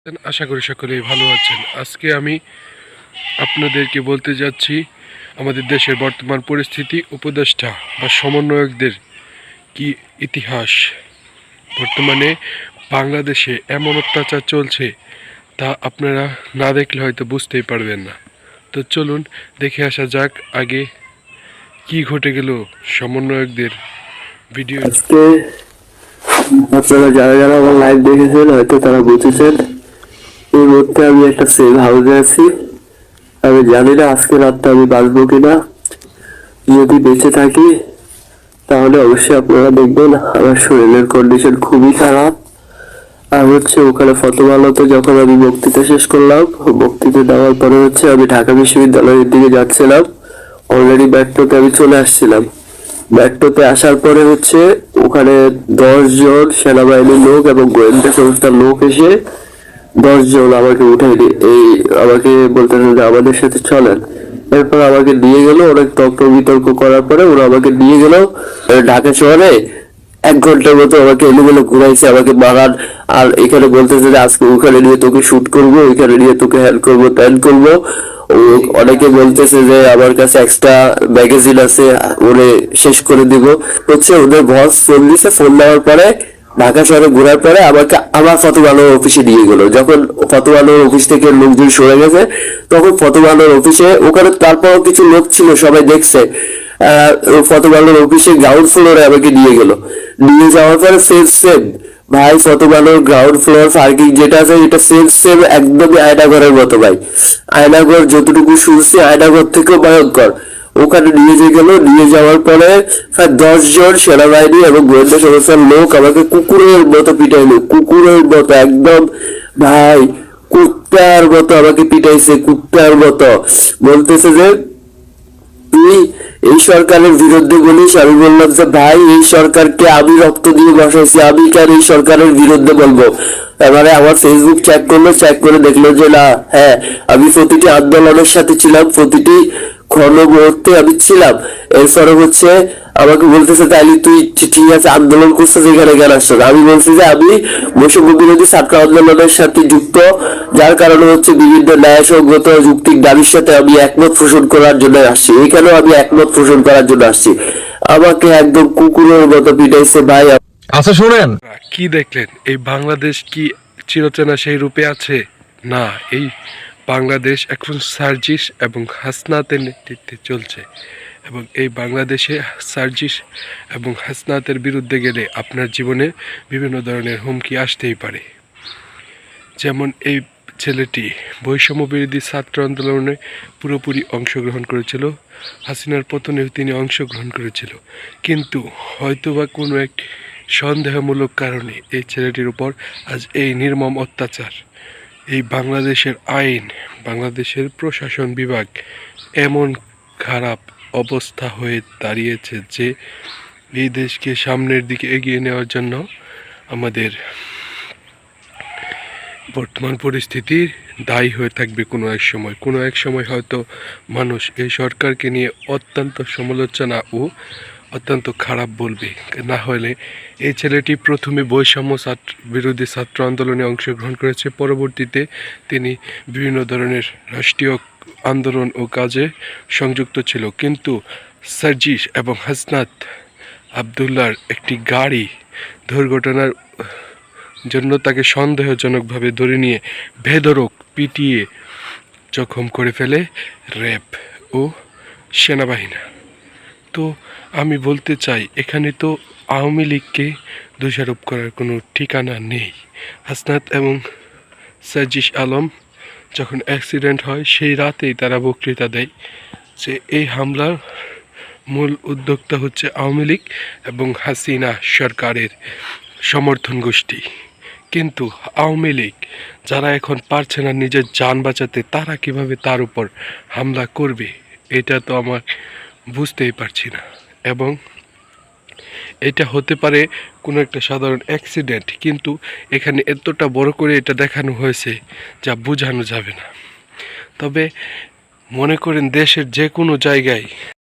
আশা করি সকলেই ভালো আছেন। আজকে আমি আপনাদেরকে বলতে যাচ্ছি আমাদের দেশের বর্তমান পরিস্থিতি, উপদেষ্টা বা সমন্বয়কদের কি ইতিহাস। বর্তমানে বাংলাদেশে এমন অত্যাচার চলছে তা আপনারা না দেখলে হয়তো বুঝতেই পারবেন না। তো চলুন দেখে আসা যাক আগে কি ঘটে গেল সমন্বয়কদের ভিডিও। আজকে আপনারা যারা যারা আমার লাইভ দেখেছেন হয়তো তারা বুঝেছেন, এই মুহূর্তে আমি একটা সেফ হাউসে আছি। আমি জানি না আজকে রাতটা আমি বাঁচবো কিনা। যদি বেঁচে থাকি তাহলে অবশ্যই আপনারা দেখবেন আমার শরীরের কন্ডিশন খুবই খারাপ। আর ওখানে ফতোয়ালাতে যখন আমি বক্তৃতা শেষ করলাম, বক্তৃতা দেওয়ার পরে আমি ঢাকা বিশ্ববিদ্যালয়ের দিকে যাচ্ছিলাম। অলরেডি মেট্রোতে আমি চলে আসছিলাম। মেট্রোতে আসার পরে ওখানে 10 জন সেনাবাহিনীর লোক এবং গোয়েন্দা সংস্থার লোক এসে 10 জন আমাকে উঠাইনি, আমাকে বলতেছে যে আমাদের সাথে চলেন। এরপর আমাকে নিয়ে গেল, অনেক তর্ক বিতর্ক করার পরে ওরা আমাকে নিয়ে গেল ঢাকা শহরে। 1 ঘন্টার মতো আমাকে এলোমেলো ঘুরাইছে, আমাকে মারান। আর এখানে বলতেছে যে আজকে ওখানে নিয়ে তোকে শুট করবো, ওইখানে নিয়ে তোকে হ্যান্ড করবো, ত্যান করবো। অনেকে বলতেছে যে আমার কাছে এক্সট্রা ম্যাগাজিন আছে, ওরে শেষ করে দিব। ওদের বস ফোন দিছে, ফোন নেওয়ার পরে ঢাকা শহরে ঘোরার পরে আমাকে আমার ফতোয়ালার অফিসে নিয়ে গেল। যখন ফতোয়ালার অফিস থেকে লোকজন সরে গেছে তখন ফতোয়ালার অফিসে ওখানে তারপরও কিছু লোক ছিল, সবাই দেখছে। ফতোয়ালার অফিসে গ্রাউন্ড ফ্লোরে আমাকে নিয়ে গেল। নিয়ে যাওয়ার পরে সেম ভাই, ফতোয়ালার গ্রাউন্ড ফ্লোর পার্কিং যেটা আছে এটা সেম একদমই আয়নাঘরের মতো ভাই। আয়নাঘর যতটুকু শুনছি আয়নাঘর থেকেও ভয়ঙ্কর। ওখানে নিয়ে যাওয়ার পরে প্রায় 10 জন সেনাবাহিনী এবং গোয়েন্দা সংস্থার লোক আমাকে কুকুরের মতো পিটাইলো, কুকুরের মতো একদম ভাই, কুত্তার মতো আমাকে পিটাইছে, কুত্তার মতো। বলতেছে যে তুই এই সরকারের বিরুদ্ধে বলিস। আমি বললাম যে ভাই, এই সরকারকে আমি রক্ত দিয়ে বসাইছি, আমি কেন এই সরকারের বিরুদ্ধে বলবো? এবারে আমার ফেসবুক চেক করে দেখলো যে না, হ্যাঁ, আমি প্রতিটি আন্দোলনের সাথে ছিলাম, প্রতিটি ক্ষণ মুহূর্তে আমি ছিলাম। এরপরে আমাকে বলতেছে তাইলে তুই ঠিক আছে আন্দোলন করছিস, এখানে কেন আসছিস? আমি বলছি যে আমি বৈষম্য বিরোধী ছাত্র আন্দোলনের সাথে যুক্ত, যার কারণে বিভিন্ন ন্যায়সঙ্গত যুক্তিক দাবির সাথে আমি একমত পোষণ করার জন্য আসছি। এখানেও আমি একমত পোষণ করার জন্য আসছি। আমাকে একদম কুকুরের মতো পিটাইছে ভাই। আচ্ছা শুনেন, কি দেখলেন? এই বাংলাদেশ কি চিরচেনা সেই রূপে আছে? না, এই বাংলাদেশ এখন সার্জিস এবং হাসনাতের নেতৃত্বে চলছে। এবং এই বাংলাদেশে সার্জিস এবং হাসনাতের বিরুদ্ধে গেলে আপনার জীবনে বিভিন্ন ধরনের হুমকি আসতেই পারে। যেমন এই ছেলেটি বৈষম্য বিরোধী ছাত্র আন্দোলনে পুরোপুরি অংশগ্রহণ করেছিল, হাসিনার পতনেও তিনি অংশগ্রহণ করেছিল। কিন্তু হয়তোবা কোনো এক সন্দেহমূলক কারণে এই ছেলেটির উপর আজ এই নির্মম অত্যাচার। এই বাংলাদেশের আইন, বাংলাদেশের প্রশাসন বিভাগ এমন খারাপ অবস্থা হয়ে দাঁড়িয়েছে যে এই দেশকে সামনের দিকে এগিয়ে নেওয়ার জন্য আমাদের বর্তমান পরিস্থিতির দায়ী হয়ে থাকবে কোনো এক সময় হয়তো মানুষ এই সরকারকে নিয়ে অত্যন্ত সমালোচনা ও অত্যন্ত খারাপ বলবে। না হলে এই ছেলেটি প্রথমে বৈষম্য বিরোধী ছাত্র আন্দোলনে অংশগ্রহণ করেছে, পরবর্তীতে তিনি বিভিন্ন ধরনের রাষ্ট্রীয় আন্দোলন ও কাজে সংযুক্ত ছিল। কিন্তু সার্জিস এবং হাসনাত আবদুল্লার একটি গাড়ি দুর্ঘটনার জন্য তাকে সন্দেহজনকভাবে ধরে নিয়ে বেধড়ক পিটিয়ে জখম করে ফেলে র্যাব ও সেনাবাহিনী। তো আমি বলতে চাই, এখানে তো আওয়ামী লীগকে দোষারোপ করার কোনো ঠিকানা নেই। হাসনাত এবং সার্জিস আলম যখন অ্যাক্সিডেন্ট হয় সেই রাতেই তারা বক্তৃতা দেয় যে এই হামলার মূল উদ্যোক্তা হচ্ছে আওয়ামী লীগ এবং হাসিনা সরকারের সমর্থন গোষ্ঠী। কিন্তু আওয়ামী লীগ যারা এখন পারছে না নিজের জান বাঁচাতে, তারা কিভাবে তার উপর হামলা করবে এটা তো আমার বুঝতেই পারছি না। এবং এটা হতে পারে কোনো একটা সাধারণ অ্যাক্সিডেন্ট, কিন্তু এখানে এতটা বড় করে এটা দেখানো হয়েছে যা বোঝানো যাবে না। তবে মনে করেন দেশের যে কোনো জায়গায়